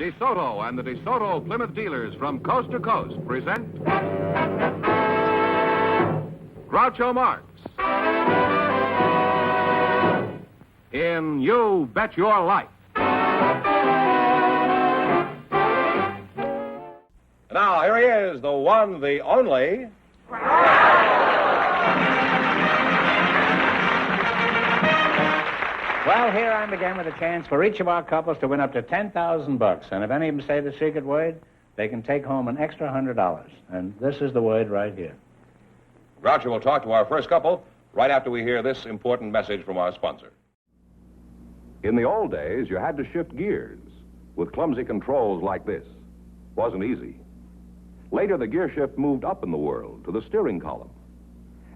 DeSoto and the DeSoto Plymouth dealers from coast to coast present Groucho Marx in You Bet Your Life. Now, here he is, the one, the only. Well, here I'm again with a chance for each of our couples to win up to $10,000. And if any of them say the secret word, they can take home an extra $100. And this is the word right here. Groucho will talk to our first couple right after we hear this important message from our sponsor. In the old days, you had to shift gears with clumsy controls like this. Wasn't easy. Later, the gear shift moved up in the world to the steering column.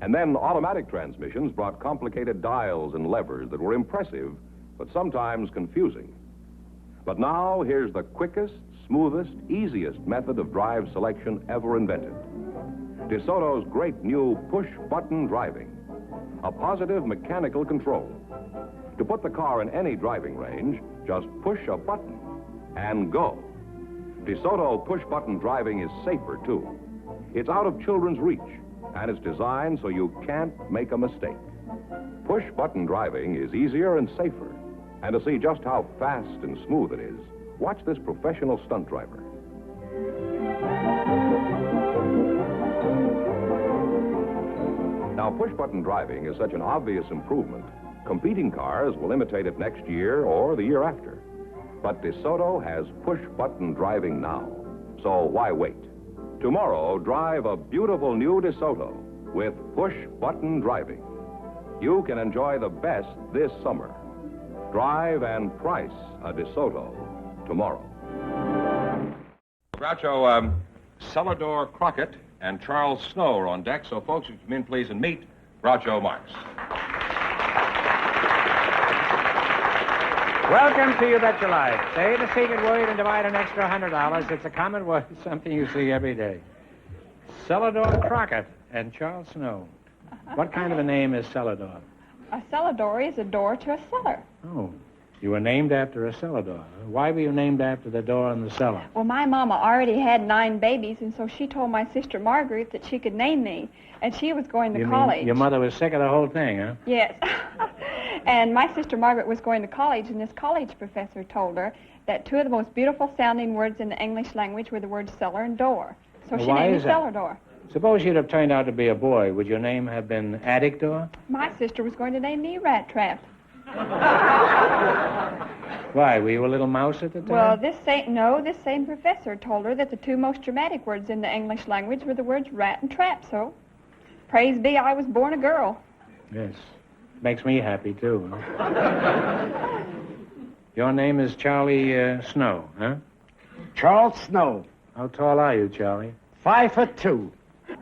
And then automatic transmissions brought complicated dials and levers that were impressive, but sometimes confusing. But now, here's the quickest, smoothest, easiest method of drive selection ever invented. DeSoto's great new push-button driving. A positive mechanical control. To put the car in any driving range, just push a button and go. DeSoto push-button driving is safer, too. It's out of children's reach, and it's designed so you can't make a mistake. Push-button driving is easier and safer. And to see just how fast and smooth it is, watch this professional stunt driver. Now, push-button driving is such an obvious improvement, competing cars will imitate it next year or the year after. But DeSoto has push-button driving now, so why wait? Tomorrow, drive a beautiful new DeSoto with push-button driving. You can enjoy the best this summer. Drive and price a DeSoto tomorrow. Groucho, Celador Crockett and Charles Snow are on deck, so folks, would you come in, please, and meet Groucho Marx. Welcome to You Bet Your Life. Say the secret word and divide an extra $100. It's a common word, something you see every day. Celador Crockett and Charles Snow. What kind of a name is Celador? A cellador is a door to a cellar. Oh, you were named after a cellar door. Why were you named after the door in the cellar? Well, my mama already had 9 babies, and so she told my sister Margaret that she could name me, and she was going to college. Your mother was sick of the whole thing, huh? Yes. And my sister Margaret was going to college, and this college professor told her that 2 of the most beautiful sounding words in the English language were the words cellar and door. So she named me Celador. Suppose you'd have turned out to be a boy. Would your name have been Addictor? My sister was going to name me Rat Trap. Why, were you a little mouse at the time? Well, this same professor told her that the 2 most dramatic words in the English language were the words rat and trap, so praise be I was born a girl. Yes. Makes me happy, too. Your name is Charlie Snow, huh? Charles Snow. How tall are you, Charlie? 5'2".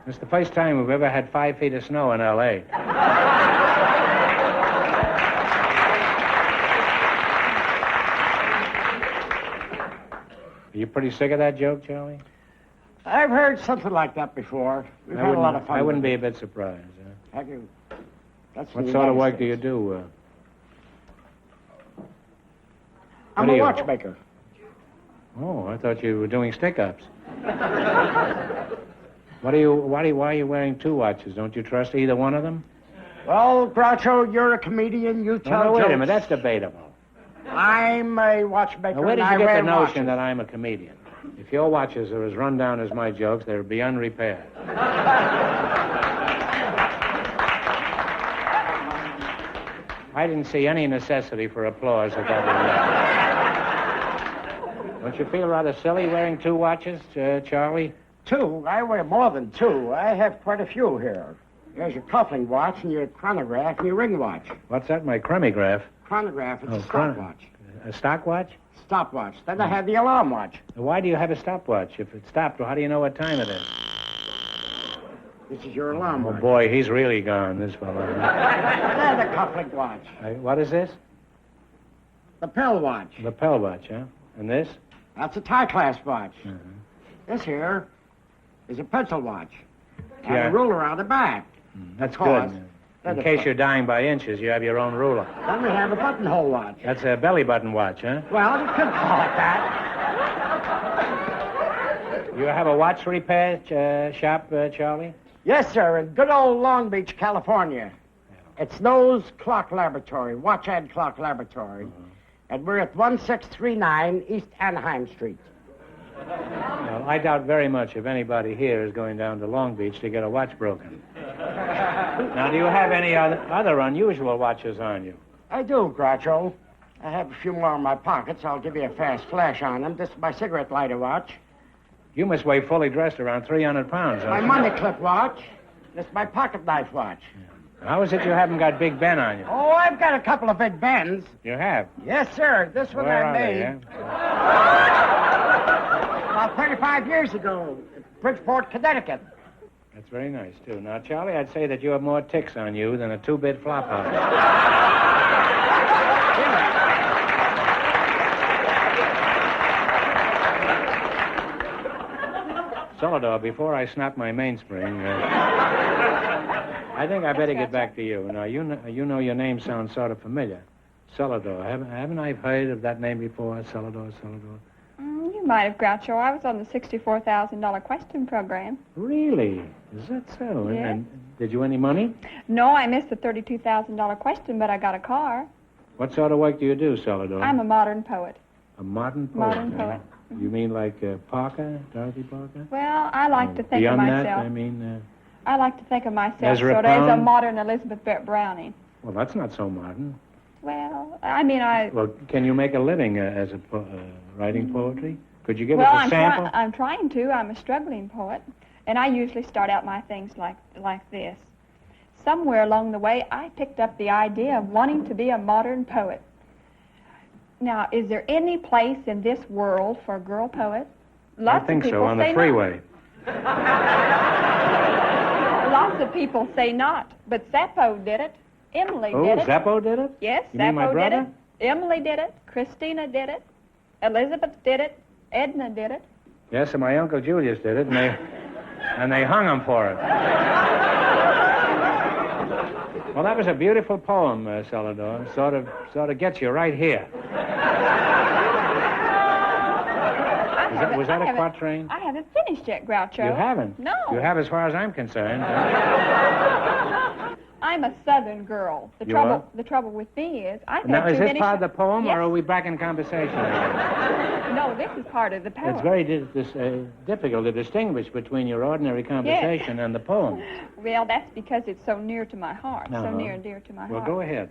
It's the first time we've ever had 5 feet of snow in L.A. Are you pretty sick of that joke, Charlie? I've heard something like that before. We've had a lot of fun. I wouldn't be a bit surprised. Huh? Have you? That's What sort of work do you do? I'm a watchmaker. Oh, I thought you were doing stick-ups. Why are you wearing 2 watches? Don't you trust either one of them? Well, Groucho, you're a comedian. You tell wait jokes. a minute. That's debatable. I'm a watchmaker. Now, where did and you I get wear the notion watches. that I'm a comedian? If your watches are as run down as my jokes, they would be unrepaired. I didn't see any necessity for applause at that remark. Don't you feel rather silly wearing 2 watches, Charlie? 2? I wear more than 2. I have quite a few here. There's your cuffling watch and your chronograph and your ring watch. What's that, my chronograph? Chronograph, it's a chrono- stopwatch. A stopwatch? Stopwatch. Then I have the alarm watch. Why do you have a stopwatch? If it stopped, how do you know what time it is? This is your alarm Oh, watch. boy, he's really gone, this fellow. And the cuffling watch. What is this? The pill watch. Lapel watch, huh? And this? That's a tie clasp watch. Uh-huh. This here is a pencil watch. And Yeah. a ruler on the back. That's Because good. that's In a case fun- you're dying by inches, you have your own ruler. Then we have a buttonhole watch. That's a belly button watch, huh? Well, you could call it that. You have a watch repair shop, Charlie? Yes, sir, in good old Long Beach, California. It's Snow's Clock Laboratory, Watch and Clock Laboratory. And we're at 1639 East Anaheim Street. Well, I doubt very much if anybody here is going down to Long Beach to get a watch broken. Now, do you have any other unusual watches on you? I do, Groucho. I have a few more in my pockets. I'll give you a fast flash on them. This is my cigarette lighter watch. You must weigh fully dressed around 300 pounds. My money clip watch. This is my pocket knife watch. How is it you haven't got Big Ben on you? Oh, I've got a couple of Big Bens. You have? Yes, sir. This one Where I are made they, about 35 years ago at Bridgeport, Connecticut. That's very nice, too. Now, Charlie, I'd say that you have more ticks on you than a 2-bit flop house. Solidor, before I snap my mainspring, I think I better get back to you. Now, you know your name sounds sort of familiar. Solidor. Haven't I heard of that name before? Solidor. You might have, Groucho. I was on the $64,000 question program. Really? Is that so? Yes. And did you win any money? No, I missed the $32,000 question, but I got a car. What sort of work do you do, Solidor? I'm a modern poet. A modern poet. Modern poet. You mean like Parker, Dorothy Parker? Well, I like to think Beyond of myself. that, I mean, I like to think of myself Ezra sort of as a Pound? modern Elizabeth Browning. well, that's not so modern. Well, I mean, I... Well, can you make a living as writing poetry? Could you give Well, us a sample? I'm trying to. I'm a struggling poet, and I usually start out my things like this. Somewhere along the way, I picked up the idea of wanting to be a modern poet. Now, is there any place in this world for a girl poet? I think so, on the freeway. Lots of people say not, but Zappo did it. Emily Oh, did it. Zappo did it? Yes, You mean my Zappo did brother? it. Emily did it. Christina did it. Elizabeth did it. Edna did it. Yes, and my Uncle Julius did it, and they hung him for it. Well, that was a beautiful poem, Solidor. Sort of gets you right here. Was that a quatrain? I haven't finished yet, Groucho. You haven't? No. You have as far as I'm concerned. I'm a Southern girl. The trouble with me is I've had Now, too is this many part of the poem, Yes. or are we back in conversation? No, this is part of the poem. It's very difficult to distinguish between your ordinary conversation and the poem. Well, that's because it's so near to my heart, so Uh-huh. near and dear to my Well, heart. go ahead.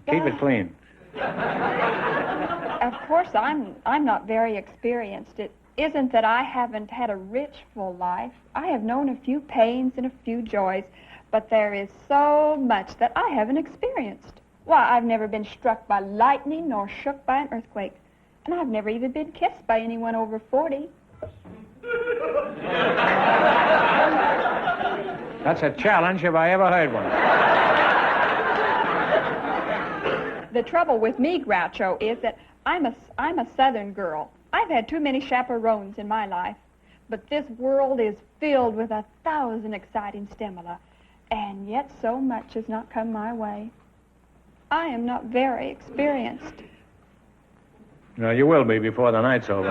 Keep it clean. Of course, I'm not very experienced. It isn't that I haven't had a rich, full life. I have known a few pains and a few joys, but there is so much that I haven't experienced. Why, I've never been struck by lightning nor shook by an earthquake, and I've never even been kissed by anyone over 40. That's a challenge if I ever heard one. The trouble with me, Groucho, is that I'm a Southern girl. I've had too many chaperones in my life, but this world is filled with 1,000 exciting stimuli, and yet so much has not come my way. I am not very experienced. No, you will be before the night's over.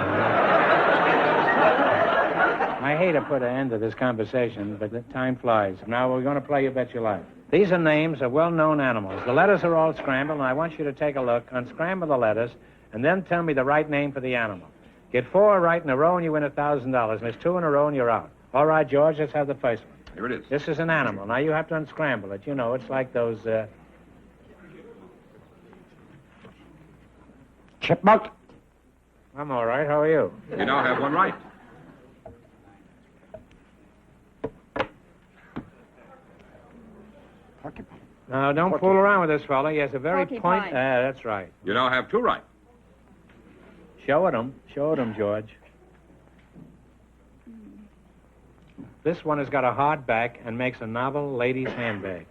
I hate to put an end to this conversation, but the time flies. Now we're going to play You Bet Your Life. These are names of well-known animals. The letters are all scrambled, and I want you to take a look, unscramble the letters, and then tell me the right name for the animal. Get 4 right in a row, and you win $1,000. Miss 2 in a row, and you're out. All right, George, let's have the first one. Here it is. This is an animal. Now you have to unscramble it. You know, it's like those... Chipmunk. I'm all right. How are you? You now have one right. Porcupine. Now, don't fool around with this fella. He has a very Porcupine. point... that's right. You now have 2 right. Show it him, George. This one has got a hard back and makes a novel lady's handbag.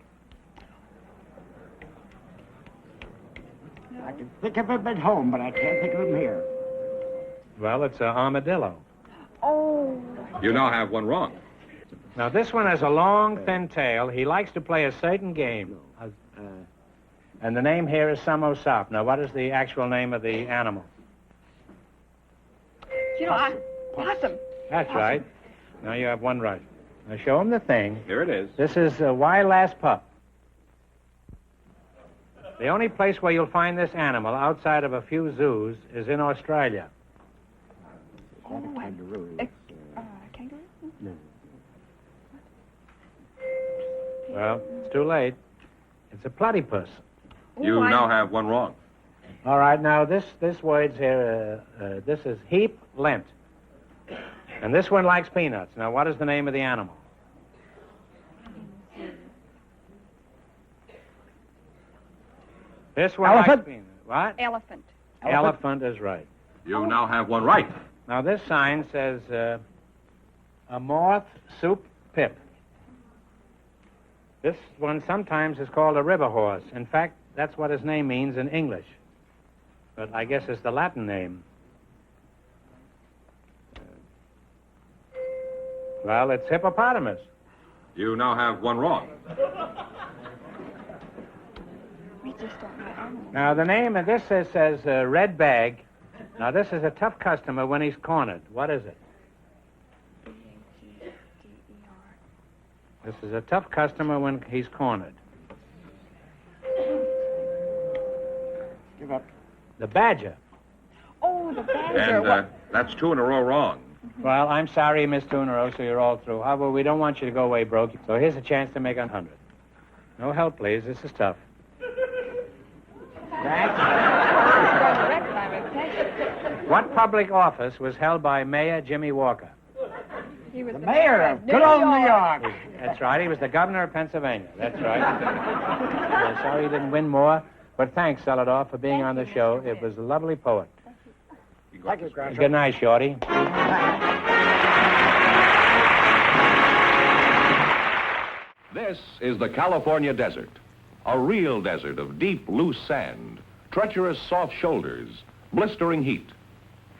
I can think of him at home, but I can't think of him here. Well, it's an armadillo. Oh, You now have 1 wrong. Now, this one has a long, thin tail. He likes to play a certain game. And the name here is Samosop. Now, what is the actual name of the animal? you know, Possum. That's right. Now you have one right. Now show him the thing. Here it is. This is Why Last Pup. The only place where you'll find this animal outside of a few zoos is in Australia. Kangaroo. Kangaroo? Well, it's too late. It's a platypus. You now have one wrong. All right, now this word's here, this is heap lint. And this one likes peanuts. Now, what is the name of the animal? This one likes Elephant. peanuts. What? Elephant. Elephant is right. You now have one right. Now, this sign says, a moth soup pip. This one sometimes is called a river horse. In fact, that's what his name means in English. But I guess it's the Latin name. Well, it's hippopotamus. You now have one wrong. We just don't know. Now, the name of this says red bag. Now, this is a tough customer when he's cornered. What is it? This is a tough customer when he's cornered. Give up. The badger. Oh, the badger. And that's two in a row wrong. Well, I'm sorry, Miss Tunero, so you're all through. However, we don't want you to go away broke. So here's a chance to make 100. No help, please. This is tough. What public office was held by Mayor Jimmy Walker? He was The mayor of good old New York. That's right. He was the governor of Pennsylvania. That's right. Sorry he didn't win more, but thanks, Celador, for being on the show. It was a lovely poet. Thank you, Groucho. Good night, Shorty. This is the California desert, a real desert of deep, loose sand, treacherous, soft shoulders, blistering heat.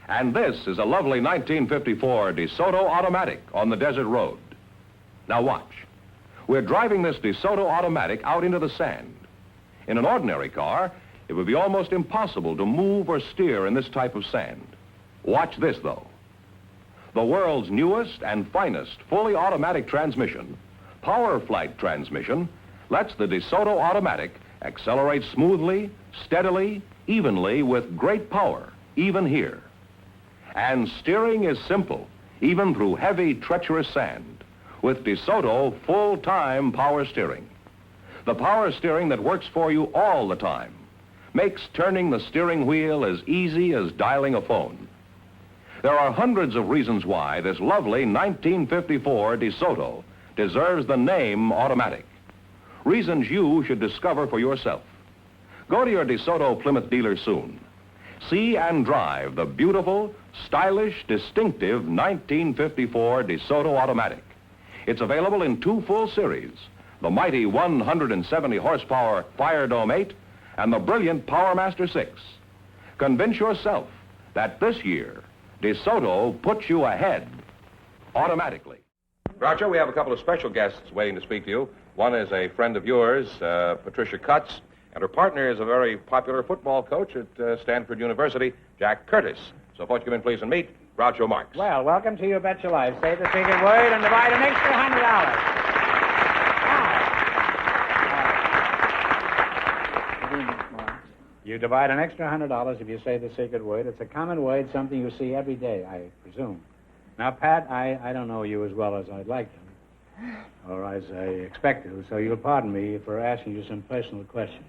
And this is a lovely 1954 DeSoto Automatic on the desert road. Now watch. We're driving this DeSoto Automatic out into the sand. In an ordinary car, it would be almost impossible to move or steer in this type of sand. Watch this, though. The world's newest and finest fully automatic transmission, Power Flight transmission, lets the DeSoto Automatic accelerate smoothly, steadily, evenly with great power, even here. And steering is simple, even through heavy, treacherous sand, with DeSoto full-time power steering. The power steering that works for you all the time, makes turning the steering wheel as easy as dialing a phone. There are hundreds of reasons why this lovely 1954 DeSoto deserves the name automatic. Reasons you should discover for yourself. Go to your DeSoto Plymouth dealer soon. See and drive the beautiful, stylish, distinctive 1954 DeSoto Automatic. It's available in two full series, the mighty 170 horsepower Fire Dome 8 and the brilliant PowerMaster 6. Convince yourself that this year, DeSoto puts you ahead automatically. Groucho, we have a couple of special guests waiting to speak to you. One is a friend of yours, Patricia Cutts, and her partner is a very popular football coach at Stanford University, Jack Curtis. So, folks, come in, please, and meet Groucho Marx. Well, welcome to You Bet Your Life. Say the secret word and divide an extra $100. You divide an extra $100 if you say the secret word. It's a common word, something you see every day, I presume. Now, Pat, I don't know you as well as I'd like to, or as I expect to, so you'll pardon me for asking you some personal questions.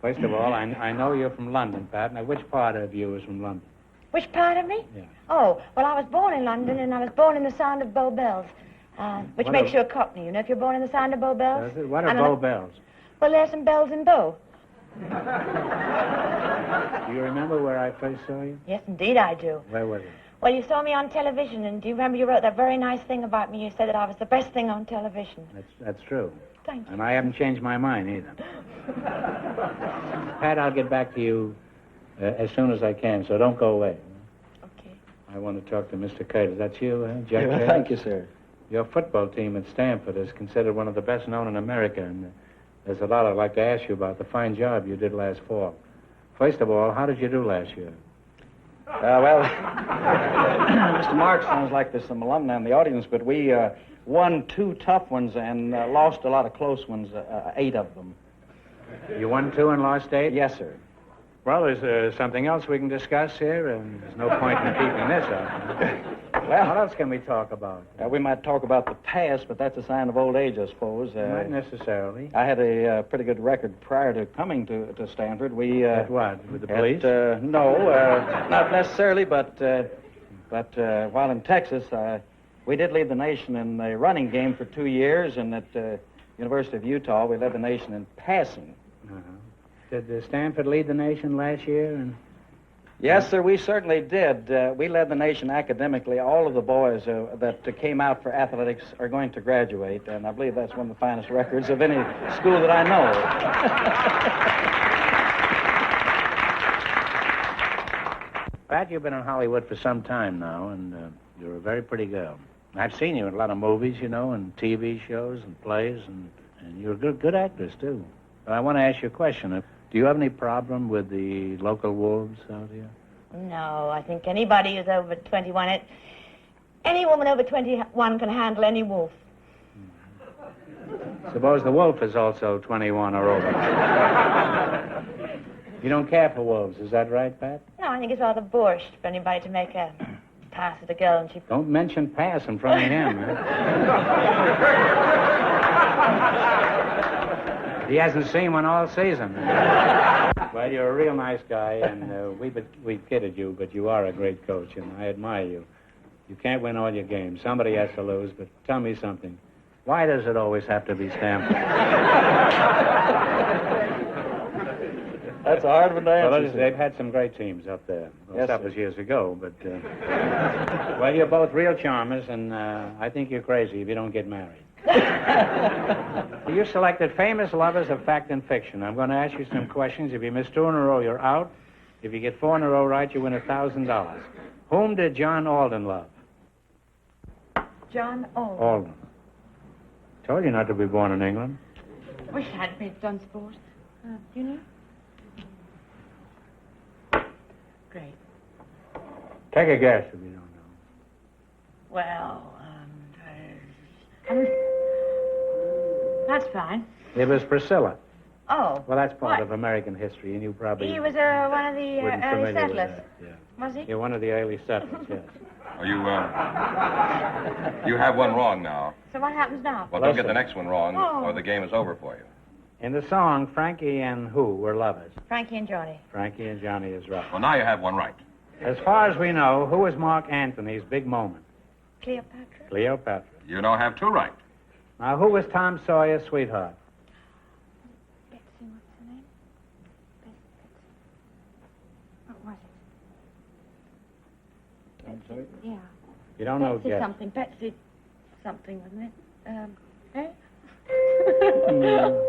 First of all, I know you're from London, Pat. Now, which part of you is from London? Which part of me? Yeah. Oh, well, I was born in London, and I was born in the sound of Bow Bells, which What makes are- you a Cockney, you know, if you're born in the sound of Bow Bells. What are And Bow Bells? Well, there's some bells in Bow. Do you remember where I first saw you? Yes, indeed I do. Where was it? Well, you saw me on television, and do you remember you wrote that very nice thing about me? You said that I was the best thing on television. That's true. Thank you. And I haven't changed my mind either. Pat, I'll get back to you as soon as I can, so don't go away. Okay. I want to talk to Mr. Curtis. That's you, Jack? Yeah, Curtis? thank you, sir. Your football team at Stanford is considered one of the best known in America, and there's a lot I'd like to ask you about the fine job you did last fall. First of all, how did you do last year? Well, Mr. Mark sounds like there's some alumni in the audience, but we won 2 tough ones and lost a lot of close ones, 8 of them. You won 2 and lost 8? Yes, sir. Well, is something else we can discuss here? And there's no point in keeping this up. Well, What else can we talk about? we might talk about the past, but that's a sign of old age, I suppose. Not necessarily. I had a pretty good record prior to coming to Stanford. We At what? With the police? No, not necessarily, but while in Texas, we did lead the nation in the running game for 2 years, and at University of Utah, we led the nation in passing. Uh-huh. Did Stanford lead the nation last year? And Yes, sir, we certainly did. We led the nation academically. All of the boys that came out for athletics are going to graduate, and I believe that's one of the finest records of any school that I know. Pat, you've been in Hollywood for some time now, and you're a very pretty girl. I've seen you in a lot of movies, you know, and TV shows and plays, and you're a good actress, too. But I want to ask you a question. Do you have any problem with the local wolves out here? No, I think anybody who's over 21, any woman over 21 can handle any wolf. Suppose the wolf is also 21 or over. You don't care for wolves, is that right, Pat? No, I think it's rather boorish for anybody to make a pass at a girl and she... Don't mention pass in front of him, He hasn't seen one all season. Well, you're a real nice guy, and we kidded you, but you are a great coach, and I admire you. You can't win all your games. Somebody has to lose, but tell me something. Why does it always have to be Stanford? That's a hard one to answer. Well, they've had some great teams up there. Well, Yes, that sir. was years ago, but... well, you're both real charmers, and I think you're crazy if you don't get married. You selected famous lovers of fact and fiction. I'm going to ask you some questions. If you miss 2 in a row, you're out. If you get 4 in a row right, you win $1,000. Whom did John Alden love? John Alden. Alden. Told you not to be born in England. Wish I'd done sport. Do you know? Great. Take a guess if you don't know. Well, that's fine. It was Priscilla. Oh. Well, that's part What? of American history, and you probably He was one of the weren't early familiar with settlers. that. Yeah. Was he? You're one of the early settlers, yes. Oh, you have one wrong now. So what happens now? Well, don't get Listen. the next one wrong, Oh. or the game is over for you. In the song, Frankie and who were lovers? Frankie and Johnny. Frankie and Johnny is right. Well, now you have one right. As far as we know, who was Mark Antony's big moment? Cleopatra. Cleopatra. You now have 2 right. Now, who was Tom Sawyer's sweetheart? Betsy, what's her name? Betsy. What was it? Yeah. You don't know Betsy yet. something. Betsy something, wasn't it? Eh?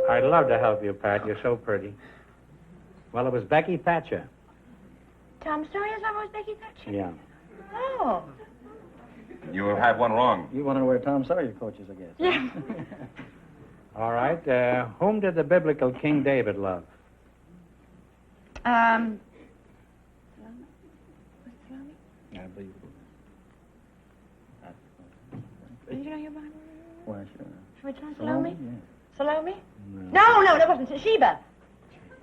I'd love to help you, Pat. You're so pretty. Well, it was Becky Thatcher. Tom Sawyer's lover was Becky Thatcher. Yeah. Oh. You have one wrong. You want to know where Tom Sawyer coaches, I guess. Yeah. All right. Whom did the biblical King David love? Salome? I believe it. Did you know your Bible? Why, sure. Should we try Salome? Yeah. Salome? No. No, that wasn't Sheba.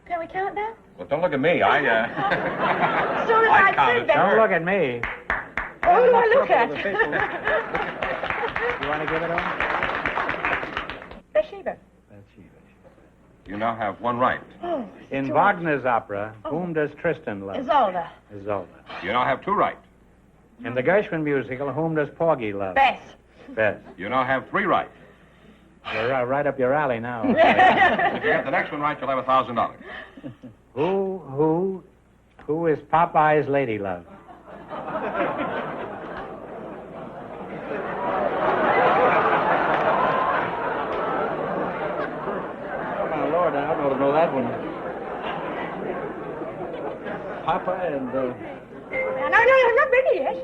Can we count that? Well, don't look at me. I As soon as I counted, said that. Don't look at me. Who do I look at? You want to give it up? Bathsheba. You now have one right. Oh, In Wagner's opera, whom does Tristan love? Isolde. Isolde. You now have 2 right. In the Gershwin musical, whom does Porgy love? Bess. Bess. You now have 3 right. You're right up your alley now. If you get the next one right, you'll have $1,000. Who is Popeye's lady love? Oh, my Lord, I ought to know that one. Papa and, No, I'm not ready yet.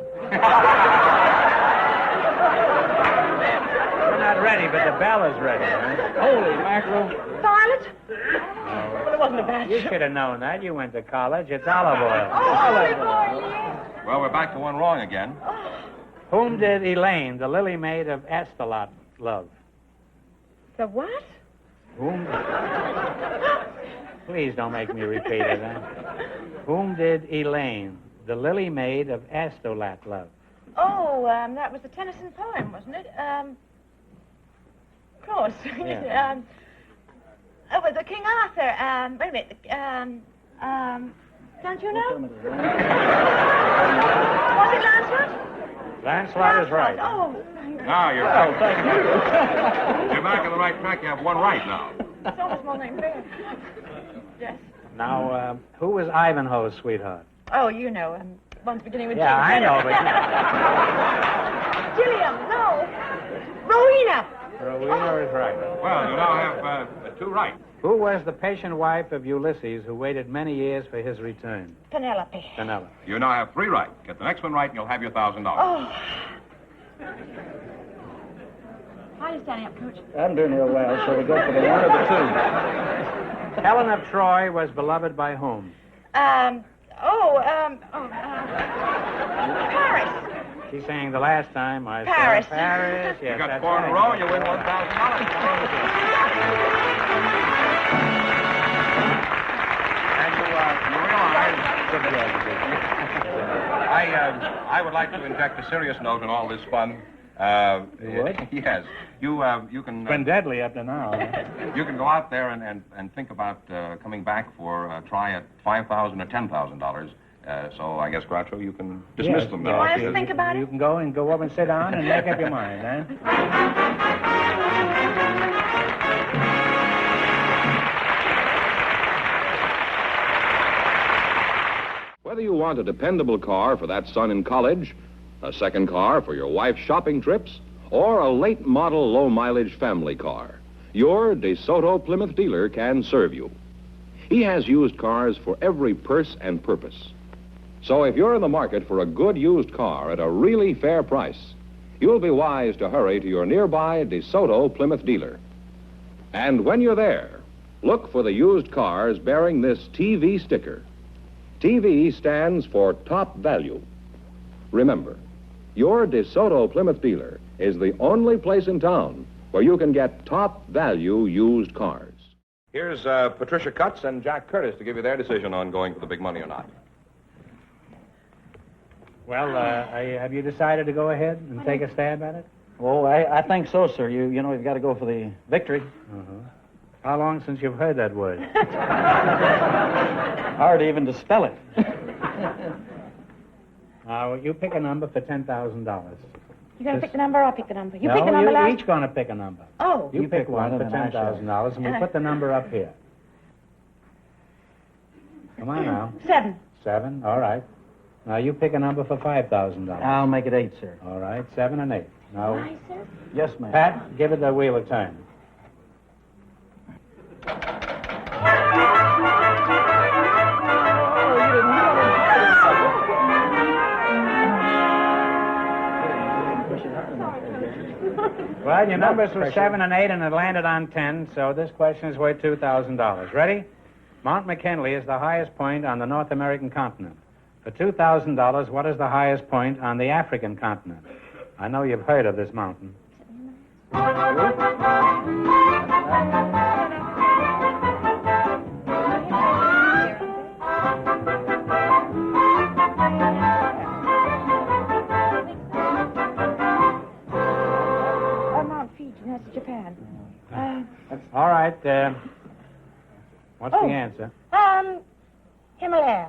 We're not ready, but the bell is ready. Huh? holy mackerel. Violet? Well, it wasn't a bad You should have known that. You went to college. It's olive oil. Oh, olive oil, yes. Well, we're back to one wrong again. Whom did Elaine, the lily maid of Astolat, love? The what? Whom? Please don't make me repeat it. Huh? Whom did Elaine, the lily maid of Astolat, love? Oh, that was the Tennyson poem, wasn't it? Of course. Yeah. Oh, it was the King Arthur. Wait a minute. Don't you know? Was it Lancelot? Lancelot is right. Oh, Now you're Well, thank you. You're back on the right track. You have one right now. it's almost more than fair. Yes. Now, who was Ivanhoe's sweetheart? Oh, you know, one's beginning with Yeah, I G. know, but... Gilliam, no. Rowena. Rowena is right. Well, you now have two right. Who was the patient wife of Ulysses who waited many years for his return? Penelope. Penelope. You now have three right. Get the next one right, and you'll have your $1,000. Oh. How are you standing up, Coach? I'm doing real well, so we go for the one or the two. Helen of Troy was beloved by whom? Paris. She sang the last time. I saw Paris. Paris. Yes, You got that's four in a right. row, you win $1,000. And you realize I would like to inject a serious note in all this fun. You would? Yes. You can... It's been deadly up to now. You can go out there and think about coming back for a try at $5,000 or $10,000. So I guess, Groucho, you can dismiss them now. want us to think about it? You can go over and sit down and make up your mind, eh? Whether you want a dependable car for that son in college, a second car for your wife's shopping trips, or a late model low mileage family car, your DeSoto Plymouth dealer can serve you. He has used cars for every purse and purpose. So if you're in the market for a good used car at a really fair price, you'll be wise to hurry to your nearby DeSoto Plymouth dealer. And when you're there, look for the used cars bearing this TV sticker. TV stands for top value. Remember, your DeSoto Plymouth dealer is the only place in town where you can get top value used cars. Here's Patricia Cutts and Jack Curtis to give you their decision on going for the big money or not. Well, have you decided to go ahead and take a stab at it? Oh, I think so, sir. You know, you've got to go for the victory. Uh-huh. How long since you've heard that word? Hard even to spell it. Now, you pick a number for $10,000. You going to pick the number or I'll pick the number? You No, pick the number you're last. each going to pick a number. Oh. You pick one for and I shall. $10,000, and we put the number up here. Come on now. 7. 7, all right. Now, you pick a number for $5,000. I'll make it 8, sir. All right, 7 and 8. Now, Why, sir? Yes, ma'am. Pat, give it the wheel a turn. Well, your numbers were 7 and 8, and it landed on 10, so this question is worth $2,000. Ready? Mount McKinley is the highest point on the North American continent. For $2,000, what is the highest point on the African continent? I know you've heard of this mountain. Mount Fuji, that's Japan. All right, what's the answer? Himalaya.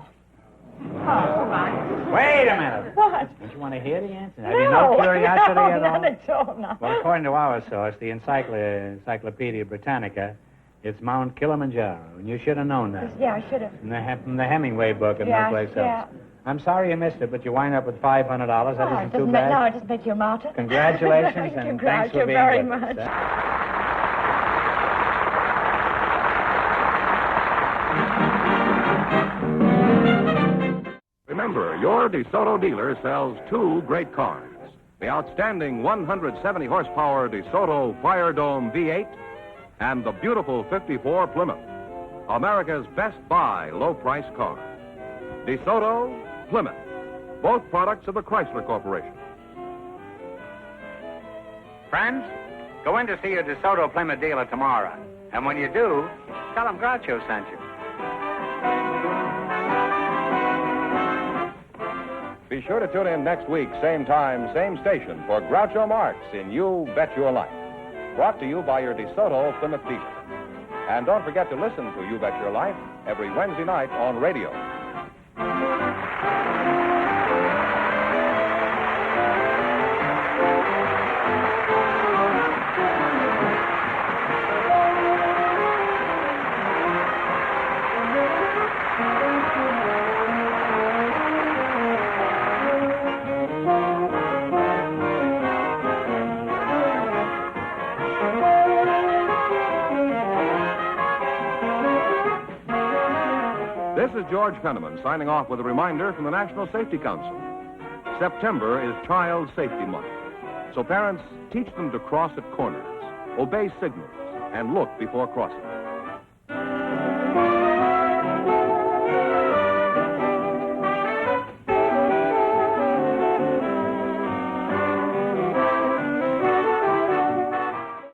Oh, come on. Wait a minute. What? Don't you want to hear the answer? Have you no curiosity no, at all? Not at all, no. Well, according to our source, the Encyclopedia Britannica, it's Mount Kilimanjaro, and you should have known that. Yeah, I should have. From the Hemingway book and no place else. I'm sorry you missed it, but you wind up with $500. That isn't too bad. No, it doesn't make you a martyr. Congratulations, and thanks for being very with much. us. Remember, your DeSoto dealer sells two great cars. The outstanding 170 horsepower DeSoto Fire Dome V8 and the beautiful 54 Plymouth. America's best buy low price car. DeSoto Plymouth. both products of the Chrysler Corporation. Friends, go in to see your DeSoto Plymouth dealer tomorrow. And when you do, tell him Groucho sent you. Be sure to tune in next week, same time, same station, for Groucho Marx in You Bet Your Life. Brought to you by your DeSoto Plymouth dealer. And don't forget to listen to You Bet Your Life every Wednesday night on radio. This is George Penniman signing off with a reminder from the National Safety Council. September is Child Safety Month. So parents, teach them to cross at corners, obey signals, and look before crossing.